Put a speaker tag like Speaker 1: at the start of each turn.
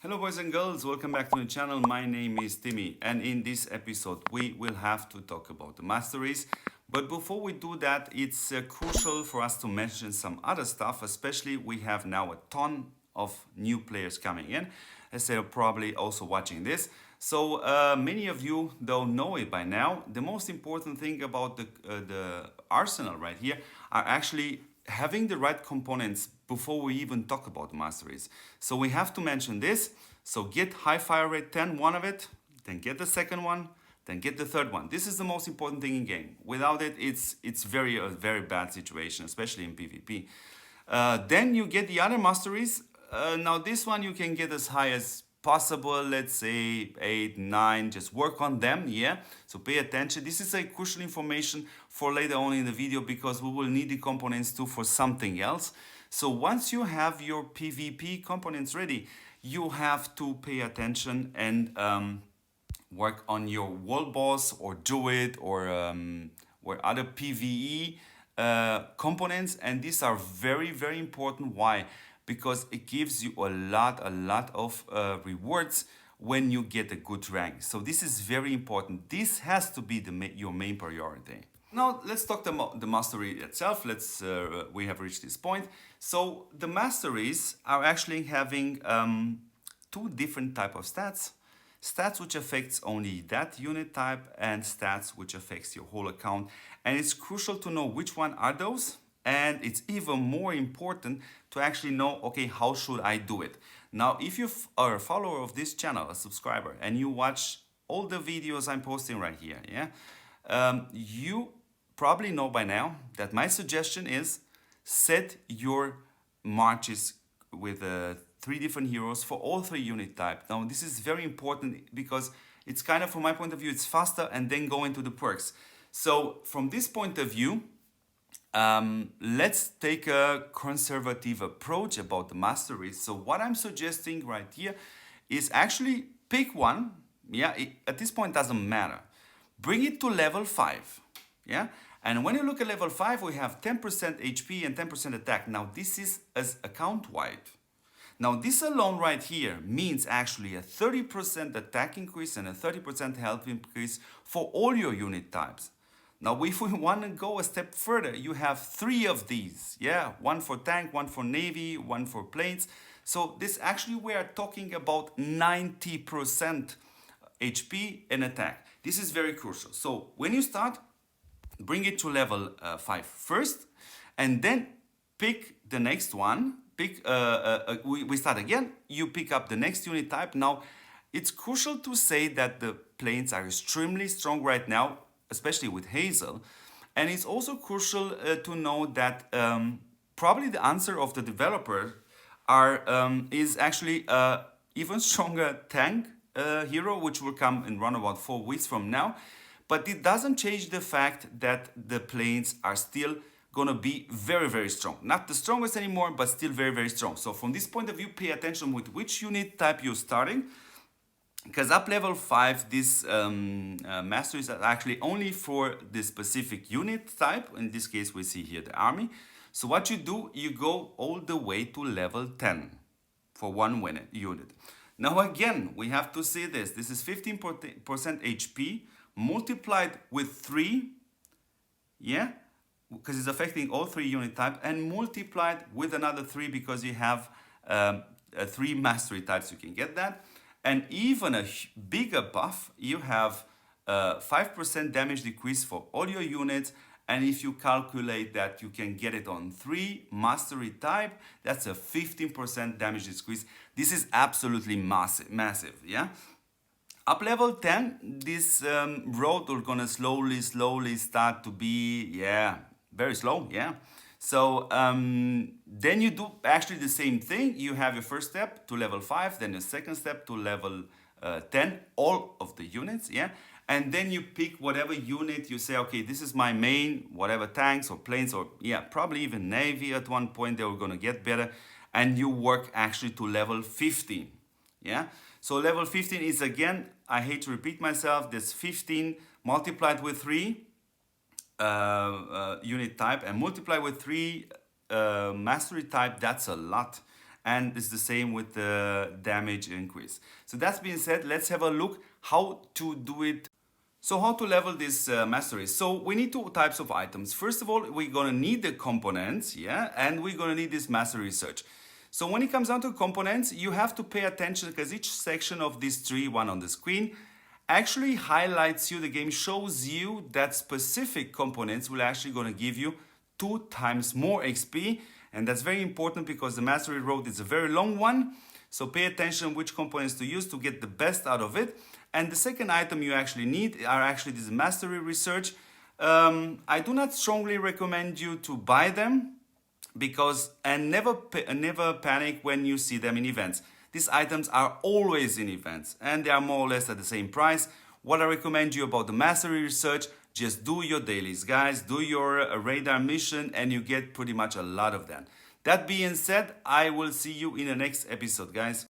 Speaker 1: Hello boys and girls, welcome back to the channel. My name is Timmy and in this episode we will have to talk about the masteries. But before we do that, it's crucial for us to mention some other stuff, especially we have now a ton of new players coming in, as they're probably also watching this. So many of you don't know it by now. The most important thing about the arsenal right here are actually having the right components before we even talk about masteries. So we have to mention this. So get high fire rate 10, one of it, then get the second one, then get the third one. This is the most important thing in game. Without it, it's a very bad situation, especially in PvP. Then you get the other masteries. Now this one you can get as high as possible, let's say 8, 9, just work on them, yeah? So pay attention. This is a crucial information for later on in the video because we will need the components too for something else. So once you have your PvP components ready, you have to pay attention and work on your world boss or do it or other PvE components, and these are very important. Why? Because it gives you a lot of rewards when you get a good rank. So this is very important. This has to be your main priority. Now let's talk about the mastery itself. We have reached this point. So the masteries are actually having two different type of stats. Stats which affects only that unit type and stats which affects your whole account. And it's crucial to know which one are those. And it's even more important to actually know, okay, how should I do it? Now, if you are a follower of this channel, a subscriber, and you watch all the videos I'm posting right here, yeah, you probably know by now that my suggestion is set your marches with 3 different heroes for all 3 unit types. Now, this is very important because it's kind of, from my point of view, it's faster and then go into the perks. So from this point of view, let's take a conservative approach about the masteries. So what I'm suggesting right here is actually pick one. Yeah, at this point doesn't matter. Bring it to level 5. Yeah, and when you look at level 5, we have 10% HP and 10% attack. Now this is as account wide. Now this alone right here means actually a 30% attack increase and a 30% health increase for all your unit types. Now, if we want to go a step further, you have 3 of these. Yeah, one for tank, one for navy, one for planes. So this actually, we are talking about 90% HP and attack. This is very crucial. So when you start, bring it to level 5 first, and then pick the next one. We start again. You pick up the next unit type. Now, it's crucial to say that the planes are extremely strong right now, especially with Hazel. And it's also crucial to know that probably the answer of the developer is actually even stronger tank hero, which will come in around about 4 weeks from now. But it doesn't change the fact that the planes are still gonna be very strong. Not the strongest anymore, but still very strong. So from this point of view, pay attention with which unit type you're starting. Because up level 5, these masteries are actually only for the specific unit type. In this case, we see here the army. So what you do, you go all the way to level 10 for one unit. Now again, we have to see this. This is 15% HP multiplied with 3, yeah? Because it's affecting all 3 unit types, and multiplied with another 3 because you have 3 mastery types, you can get that. And even a bigger buff, you have 5% damage decrease for all your units. And if you calculate that you can get it on 3 mastery type, that's a 15% damage decrease. This is absolutely massive, yeah? Up level 10, this road will gonna slowly start to be, yeah, very slow, yeah? So then you do actually the same thing. You have your first step to level 5, then your second step to level 10, all of the units, yeah? And then you pick whatever unit you say, okay, this is my main, whatever tanks or planes or, yeah, probably even navy at one point, they were gonna get better. And you work actually to level 15, yeah? So level 15 is, again, I hate to repeat myself, this 15 multiplied with 3, unit type and multiply with 3 mastery type, that's a lot. and it's the same with the damage increase. So that's being said, let's have a look how to do it. So how to level this mastery? So we need two types of items. First of all, we're gonna need the components, yeah, and we're gonna need this mastery research. So when it comes down to components, you have to pay attention because each section of this tree, one on the screen, actually highlights you, the game shows you that specific components will actually gonna give you 2 times more XP, and that's very important because the mastery road is a very long one. So pay attention which components to use to get the best out of it. And the second item you actually need are actually this mastery research. I do not strongly recommend you to buy them because never panic when you see them in events. These items are always in events and they are more or less at the same price. What I recommend you about the mastery research, just do your dailies, guys, do your radar mission and you get pretty much a lot of them. That being said, I will see you in the next episode, guys.